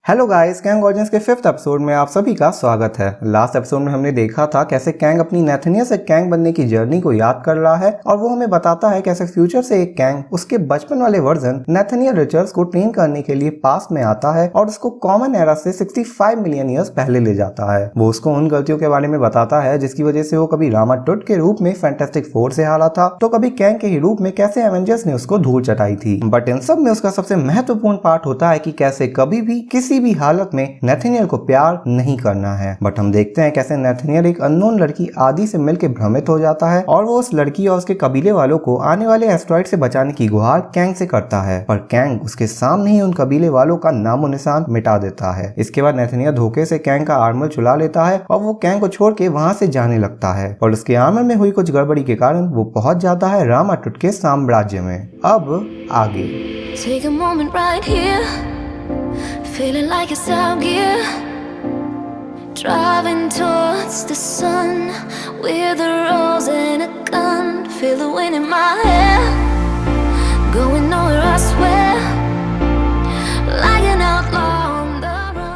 Hello guys, Kang audience के 5th episode में आप सभी का स्वागत है। लास्ट एपिसोड में हमने देखा था कैसे कैंग अपनी नेथनिया से कैंग बनने की जर्नी को याद कर रहा है और वो हमें बताता है कैसे फ्यूचर से एक कैंग उसके बचपन वाले वर्जन नेथनिया रिचर्ड्स को ट्रेन करने के लिए पास्ट में आता है और उसको कॉमन एरा से 65 मिलियन ईयर्स पहले ले जाता है। वो उसको उन गलतियों के बारे में बताता है जिसकी वजह से वो कभी रामाटुट के रूप में फैंटास्टिक फोर से हारा था तो कभी कैंग के ही रूप में कैसे एवेंजर्स ने उसको धूल चटाई थी। बट इन सब में उसका सबसे महत्वपूर्ण पार्ट होता है कि कैसे कभी भी किसी भी हालत में नेथनियल को प्यार नहीं करना है। बट हम देखते हैं कैसे नेथनियल एक अननोन लड़की आदि से मिलकर भ्रमित हो जाता है और वो उस लड़की और उसके कबीले वालों को आने वाले एस्ट्रॉइड से बचाने की गुहार कैंग से करता है, पर कैंग उसके सामने ही उन कबीले वालों का नामो निशान मिटा देता है। इसके बाद नेथनियल धोखे से कैंग का आर्मर चुरा लेता है और वो कैंग को छोड़ के वहां से जाने लगता है और उसके आर्मर में हुई कुछ गड़बड़ी के कारण वो पहुंच जाता है रामाटुट के साम्राज्य में। अब आगे Take a moment right here, feeling like it's out gear, driving towards the sun with a rose and a gun, feel the wind in my hair, going nowhere I swear, like an outlaw on the run.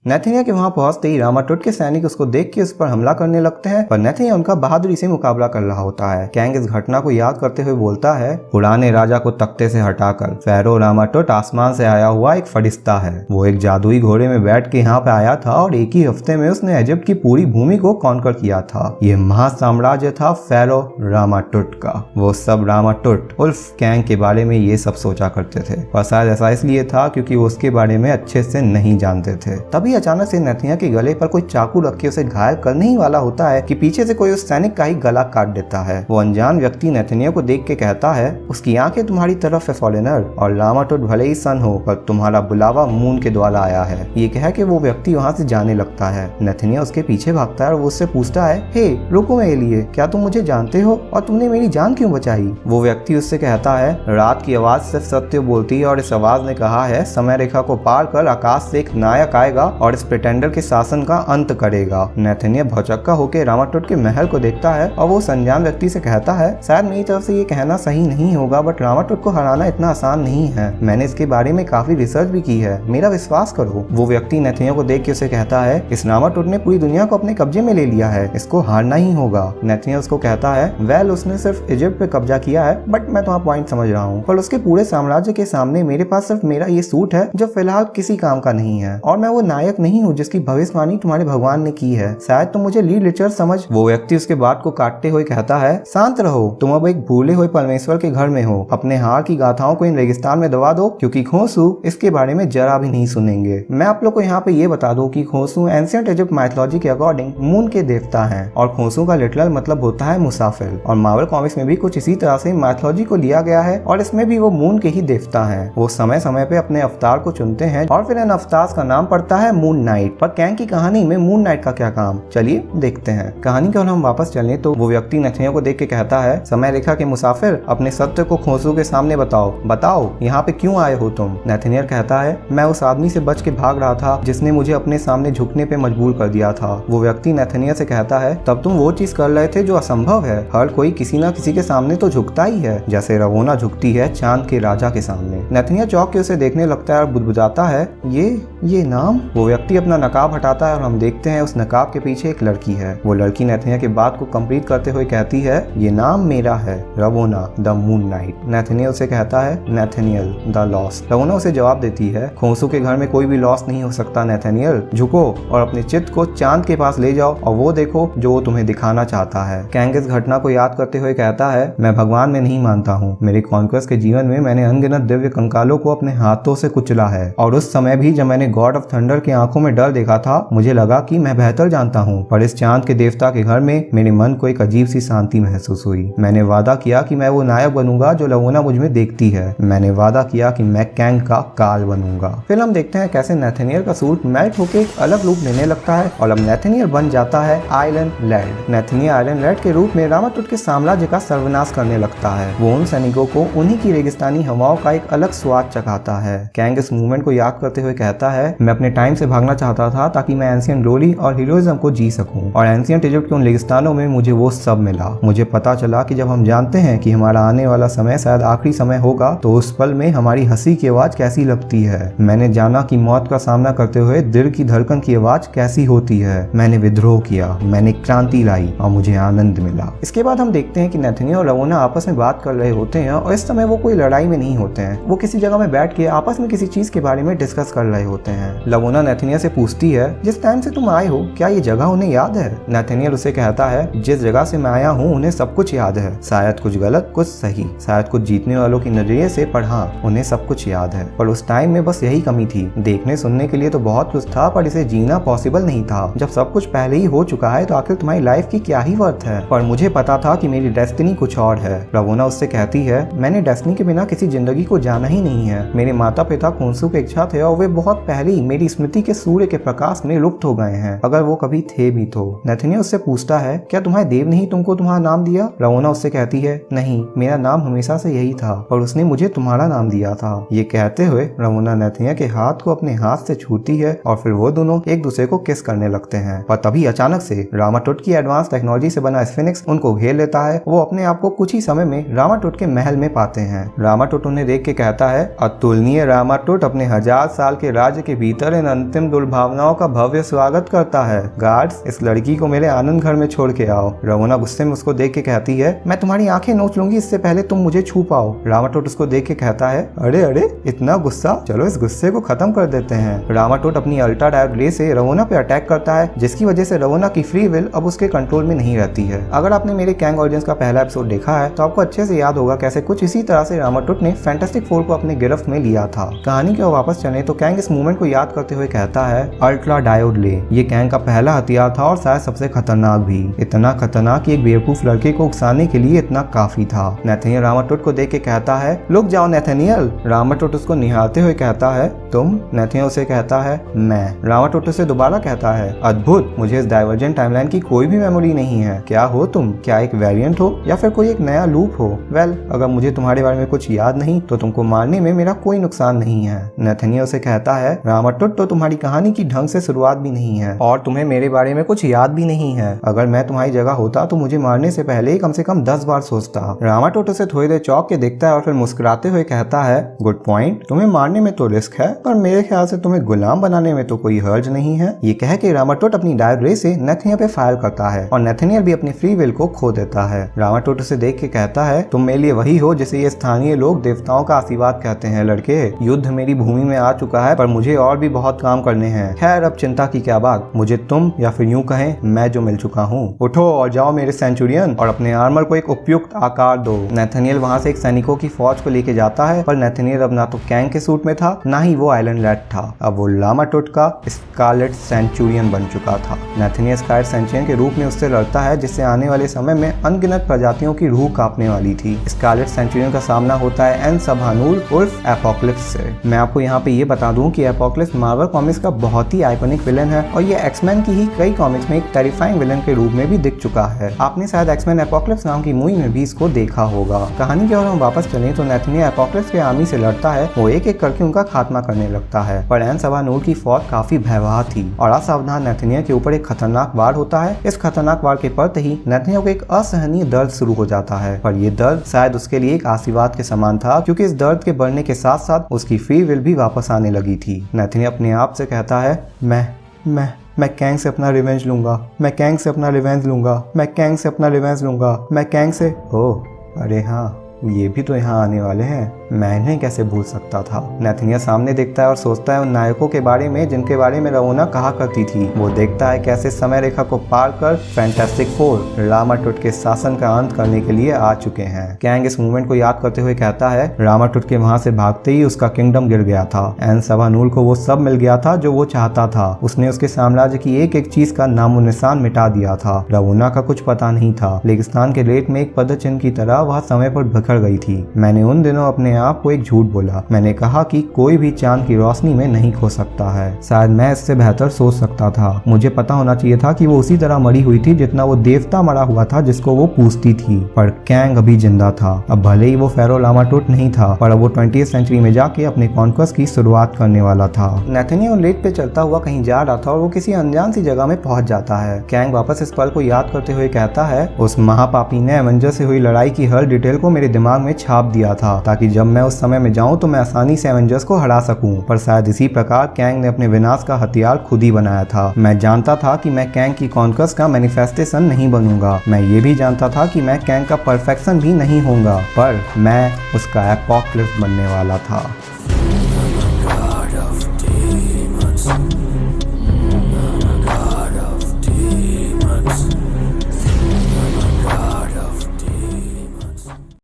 नेथनिया के वहां पहुंचते ही रामाटुट के सैनिक उसको देख के उस पर हमला करने लगते हैं, पर नेथनिया उनका बहादुरी से मुकाबला कर रहा होता है। कैंग इस घटना को याद करते हुए बोलता है, पुराने राजा को तख्ते से हटाकर फेरो रामाटुट आसमान से आया हुआ एक फरिश्ता है। वो एक जादुई घोड़े में बैठ के यहाँ पे आया था और एक ही हफ्ते में उसने इजिप्ट की पूरी भूमि को कॉन्कर किया था। ये महासाम्राज्य था फेरो रामाटुट का। वो सब रामाटुट उल्फ कैंग के बारे में ये सब सोचा करते थे, पर शायद ऐसा इसलिए था क्योंकि वो उसके बारे में अच्छे से नहीं जानते थे। तभी अचानक से नेथनिया के गले पर कोई चाकू रख के उसे घायल करने ही वाला होता है कि पीछे से कोई उस सैनिक का ही गला काट देता है। वो अनजान व्यक्ति नेथनिया को देख के कहता है, उसकी आंखें तुम्हारी तरफ है फॉरेनर, और रामाटुट भले ही सन हो पर तुम्हारा बुलावा मून के द्वारा आया है। ये कह के वो व्यक्ति वहाँ से जाने लगता है। नेथनिया उसके पीछे भागता है और वो उससे पूछता है, हे रुको मेरे लिए, क्या तुम मुझे जानते हो और तुमने मेरी जान क्यों बचाई? वो व्यक्ति उससे कहता है, रात की आवाज सिर्फ सत्य बोलती है और इस आवाज ने कहा है समय रेखा को पार कर आकाश से एक नायक आएगा और इस प्रिटेंडर के शासन का अंत करेगा। नेथनिया भौचक्का होकर रामाटुट के महल को देखता है और वो अनजान व्यक्ति से कहता है, शायद मेरी तरफ से ये कहना सही नहीं होगा बट रामाटुट को हराना इतना आसान नहीं है। मैंने इसके बारे में काफी रिसर्च भी की है, मेरा विश्वास करो। वो व्यक्ति नेथनिया को देख के उसे कहता है, इस रामाटुट ने पूरी दुनिया को अपने कब्जे में ले लिया है, इसको हारना ही होगा। नेथनिया उसको कहता है, वेल उसने सिर्फ इजिप्ट पे कब्जा किया है बट मैं तुम्हारा पॉइंट समझ रहा हूँ, पर उसके पूरे साम्राज्य के सामने मेरे पास सिर्फ मेरा ये सूट है जो फिलहाल किसी काम का नहीं है और मैं वो नायक नहीं हूँ जिसकी भविष्यवाणी तुम्हारे भगवान ने की है। शायद तुम मुझे लीड रिचर्ड समझ। वो व्यक्ति उसके बात को काटते हुए कहता है, शांत रहो, तुम अब एक भूले हुए परमेश्वर के घर में हो। अपने हार की गाथाओं को इन रेगिस्तान में दबा दो क्योंकि खोसू इसके बारे में जरा भी नहीं सुनेंगे। मैं आप लोग को यहाँ पे ये बता दूं कि खोसू एंशिएंट इजिप्ट माइथोलॉजी के अकॉर्डिंग मून के देवता हैं और खोसू का लिटरल मतलब होता है मुसाफिर, और मार्वल कॉमिक्स में भी कुछ इसी तरह से माइथोलॉजी को लिया गया है और इसमें भी वो मून के ही देवता हैं। वो समय समय पे अपने अवतार को चुनते हैं और फिर इन अवतार का नाम पड़ता है मून नाइट। पर कैंग की कहानी में मून नाइट का क्या काम, चलिए देखते हैं। कहानी की ओर हम वापस चलें तो वो व्यक्ति नेथनिया को देख के कहता है, समय रेखा के मुसाफिर, अपने सत्य को खोसू के सामने बताओ यहाँ पे क्यों आए हो तुम? नेथनिया कहता है, मैं उस आदमी से बच के भाग रहा था जिसने मुझे अपने सामने झुकने पे मजबूर कर दिया था। वो व्यक्ति नेथनिया से कहता है, तब तुम वो चीज कर रहे थे जो असंभव है। हर कोई किसी न किसी के सामने तो झुकता ही है, जैसे रवोना झुकती है चांद के राजा के सामने। नेथनिया चौंक के उसे देखने लगता है और बुदबुदाता है, ये नाम? वो व्यक्ति अपना नकाब हटाता है और हम देखते हैं उस नकाब के पीछे एक लड़की है। वो लड़की नेथनिया के बात को कंप्लीट करते हुए कहती है, ये नाम मेरा है, रवोना द मून नाइट। नेथनियल उसे कहता है, नेथनियल द लॉस्ट। रवोना उसे जवाब देती है, खोसू के घर में कोई भी लॉस नहीं हो सकता नेथनियल, झुको और अपने चित्त को चांद के पास ले जाओ और वो देखो जो वो तुम्हें दिखाना चाहता है। कैंग इस घटना को याद करते हुए कहता है, मैं भगवान में नहीं मानता हूँ, मेरे कॉन्क्वेस्ट के जीवन में मैंने अनगिनत दिव्य कंकालों को अपने हाथों से कुचला है और उस समय भी जब मैंने गॉड ऑफ थंडर की आंखों में डर देखा था मुझे लगा कि मैं बेहतर जानता हूँ, पर इस चांद के देवता के घर में मेरे मन को एक अजीब सी शांति महसूस हुई। मैंने वादा किया कि मैं वो नायक बनूंगा जो रवोना मुझ में देखती है। मैंने वादा किया कि मैं कैंग का काल बनूंगा। फिर हम देखते हैं कैसे नेथनियल का सूट मेल्ट होकर एक अलग रूप लेने लगता है और अब नेथनियल बन जाता है आयरन लैड। नेथनियल आयरन लैड के रूप में रामाटुट के साम्राज्य का सर्वनाश करने लगता है। वो उन सैनिकों को उन्हीं की रेगिस्तानी हवाओं का एक अलग स्वाद चखाता है। कैंग इस मूवमेंट को याद करते हुए कहता है, मैं अपने टाइम से से भागना चाहता था ताकि मैं एंशिएंट ग्लोरी और हीरोइज्म को जी सकूं, और एंशिएंट इजिप्ट के उन रेगिस्तानों में मुझे वो सब मिला। मुझे पता चला कि जब हम जानते हैं कि हमारा आने वाला समय शायद आखिरी समय होगा, तो उस पल में हमारी हंसी की आवाज कैसी लगती है। मैंने जाना कि मौत का सामना करते हुए दिल की धड़कन की आवाज कैसी होती है। मैंने विद्रोह किया, मैंने क्रांति लाई और मुझे आनंद मिला। इसके बाद हम देखते हैं कि नेथनिया और रवोना आपस में बात कर रहे होते हैं, और इस समय वो कोई लड़ाई में नहीं होते हैं। वो किसी जगह में बैठ के आपस में किसी चीज के बारे में डिस्कस कर रहे होते हैं। रवोना नेथनिया से पूछती है, जिस टाइम से तुम आए हो क्या ये जगह उन्हें याद है? नेथनियल उसे कहता है, जिस जगह से मैं आया हूँ उन्हें सब कुछ याद है, शायद कुछ गलत कुछ सही, शायद कुछ जीतने वालों की नजरिए से, पर हाँ उन्हें सब कुछ याद है। पर उस टाइम में बस यही कमी थी। देखने सुनने के लिए तो बहुत कुछ था, पर इसे जीना पॉसिबल नहीं था। जब सब कुछ पहले ही हो चुका है तो आखिर तुम्हारी लाइफ की क्या ही वर्थ है? पर मुझे पता था कि मेरी डेस्टिनी कुछ और है। रवोना उससे कहती है, मैंने डेस्टिनी के बिना किसी जिंदगी को जाना ही नहीं है। मेरे माता पिता खूंसू के इच्छा थे और वे बहुत पहले ही मेरी स्मृति के सूर्य के प्रकाश में लुप्त हो गए हैं, अगर वो कभी थे भी तो। नेथनिया उससे पूछता है, क्या तुम्हारे देव ने ही तुमको तुम्हारा नाम दिया? रवोना उससे कहती है, नहीं, मेरा नाम हमेशा से यही था और उसने मुझे तुम्हारा नाम दिया था। ये कहते हुए रवोना नेथनिया के हाथ को अपने हाथ से छूती है और फिर वो दोनों एक दूसरे को किस करने लगते हैं। पर तभी अचानक से रामाटुट की एडवांस टेक्नोलॉजी से बना स्फिनिक्स उनको घेर लेता है। वो अपने आप को कुछ ही समय में रामाटुट के महल में पाते हैं। रामाटुट उन्हें देख के कहता है, अतुलनीय रामाटुट अपने 1000 साल के राज्य के भीतर इन अंतिम दुर्भावनाओं का भव्य स्वागत करता है। गार्ड्स, इस लड़की को मेरे आनंद घर में छोड़ के आओ। रवोना गुस्से में उसको देख के कहती है, मैं तुम्हारी आंखें नोच लूंगी इससे पहले तुम मुझे छू पाओ। रामाटुट उसको देख के कहता है, अरे अरे इतना गुस्सा, चलो इस गुस्से को खत्म कर देते हैं। रामाटुट अपनी अल्ट्रा डायोड रे से रवोना पे अटैक करता है, जिसकी वजह से रवोना की फ्री विल अब उसके कंट्रोल में नहीं रहती है। अगर आपने मेरे कैंग ऑरिजिन्स का पहला एपिसोड देखा है तो आपको अच्छे से याद होगा कैसे कुछ इसी तरह से रामाटुट ने फैंटास्टिक फोर को अपने गिरफ्त में लिया था। कहानी की ओर वापस चले तो कैंग इस मूवमेंट को याद करते हुए कहता है, अल्ट्रा डायोड ले, ये कैंग का पहला हथियार था और शायद सबसे खतरनाक भी। इतना खतरनाक कि एक बेवकूफ लड़के को उकसाने के लिए इतना काफी था। नेथनियल रामाटुट को देख के कहता है, रुक जाओ नेथनियल। रामाटुट उसको निहारते हुए कहता है, तुम? नेथनियल उसे कहता है, मैं। रामाटुट उसे दोबारा कहता है, अद्भुत, मुझे इस डाइवर्जेंट टाइमलाइन की कोई भी मेमोरी नहीं है। क्या हो तुम? क्या एक वेरिएंट हो या फिर कोई एक नया लूप हो? वेल, अगर मुझे तुम्हारे बारे में कुछ याद नहीं तो तुमको मारने में मेरा कोई नुकसान नहीं है। नेथनियल उसे कहता है, रामाटुट तो तुम्हारी कहानी की ढंग से शुरुआत भी नहीं है और तुम्हें मेरे बारे में कुछ याद भी नहीं है। अगर मैं तुम्हारी जगह होता तो मुझे मारने से पहले ही कम से कम 10 बार सोचता। रामाटुट उसे थोड़ी देर चौंक के देखता है और फिर मुस्कुराते हुए कहता है, गुड पॉइंट, तुम्हें मारने में तो रिस्क है पर मेरे ख्याल से तुम्हें गुलाम बनाने में तो कोई हर्ज नहीं है। ये कह के रामाटुट अपनी डायोड रे से नेथनियल पे फायर करता है और नेथनियल भी अपनी फ्री विल को खो देता है। रामाटुट उसे देख के कहता है, तुम मेरे लिए वही हो जिसे ये स्थानीय लोग देवताओं का आशीर्वाद कहते हैं। लड़के, युद्ध मेरी भूमि में आ चुका है पर मुझे और भी बहुत काम करने हैं। खैर अब चिंता की क्या बात, मुझे तुम या फिर यूं कहें मैं जो मिल चुका हूँ। उठो और जाओ मेरे सेंचुरियन और अपने आर्मर को एक उपयुक्त आकार दो। नेथनियल वहाँ से एक सैनिकों की फौज को लेके जाता है, पर नेथनियल अब ना तो कैंग के सूट में था ना ही वो आइलैंड लैड था। अब वो रामाटुट का स्कारलेट सेंचुरियन बन चुका था। नेथनियल स्कारलेट सेंचुरियन के रूप में उससे लड़ता है, जिससे आने वाले समय में अनगिनत प्रजातियों की रूह कांपने वाली थी। स्कारलेट सेंचुरियन का सामना होता है एन सभानूर उर्फ एपोक्लिप्स से। मैं आपको यहाँ पे ये बता दूं कि एपोक्लिप्स मार्वल कॉमिक्स का बहुत ही आइकॉनिक विलन है और ये एक्समैन की ही कई कॉमिक्स में एक टेरिफाइंग विलन के रूप में भी दिख चुका है। आपने शायद एक्समैन एपोक्लिप्स नाम की मूवी में भी इसको देखा होगा। कहानी की ओर हम वापस चलें तो नेथनियल एपोक्लिप्स के आर्मी से लड़ता है। वो एक एक करके उनका खात्मा करने लगता है, पर एन सभानूर की फौज काफी भयावह थी और असावधान नेथनियल के ऊपर एक खतरनाक वार होता है। इस खतरनाक वार के पड़ते ही नेथनियल को एक असहनीय दर्द शुरू हो जाता है, पर यह दर्द शायद उसके लिए एक आशीर्वाद के समान था, क्योंकि इस दर्द के बढ़ने के साथ साथ उसकी फ्री विल भी वापस आने लगी थी। नेथनियल अपने आप से कहता है, मैं कैंग से अपना रिवेंज लूंगा, मैं कैंग से अपना रिवेंज लूंगा, मैं कैंग से अपना रिवेंज लूंगा, मैं कैंग से। ओह अरे हाँ, ये भी तो यहाँ आने वाले हैं, मैं इन्हें कैसे भूल सकता था। नेथनियल सामने देखता है और सोचता है उन नायकों के बारे में जिनके बारे में रवोना कहा करती थी। वो देखता है कैसे समय रेखा को पार कर फैंटास्टिक फोर रामाटुट के शासन का अंत करने के लिए आ चुके हैं। कैंग इस मूवमेंट को याद करते हुए कहता है, रामाटुट के वहां से भागते ही उसका किंगडम गिर गया था। एन सभानूर को वो सब मिल गया था जो वो चाहता था। उसने उसके साम्राज्य की एक एक चीज का नामो निशान मिटा दिया था। रवोना का कुछ पता नहीं था। रेगिस्तान के रेत में एक पदचिन्ह की तरह वह समय पर बिखर गई थी। मैंने उन दिनों अपने अपने आप को एक झूठ बोला। मैंने कहा कि कोई भी चांद की रोशनी में नहीं खो सकता है। शायद मैं इससे बेहतर सोच सकता था। मुझे पता होना चाहिए था कि वो उसी तरह मरी हुई थी जितना वो देवता मरा हुआ था जिसको वो पूछती थी। पर कैंग अभी जिंदा था। अब भले ही वो फेरो लामा टूट नहीं था, पर अब वो 20th सेंचुरी में जाके अपने कॉन्क्वेस्ट की शुरुआत करने वाला था। नेथनियल लेक पे चलता हुआ कहीं जा रहा था और वो किसी अनजान सी जगह में पहुंच जाता है। कैंग वापस इस पल को याद करते हुए कहता है, उस महापापी ने एवेंजर से हुई लड़ाई की हर डिटेल को मेरे दिमाग में छाप दिया था ताकि जब मैं उस समय में जाऊं तो मैं आसानी से एवेंजर्स को हरा सकूं। पर शायद इसी प्रकार कैंग ने अपने विनाश का हथियार खुद ही बनाया था। मैं जानता था कि मैं कैंग की कॉन्क्वेस्ट का मैनिफेस्टेशन नहीं बनूंगा। मैं ये भी जानता था कि मैं कैंग का परफेक्शन भी नहीं होऊंगा, पर मैं उसका एपोकलिप्स बनने वाला था।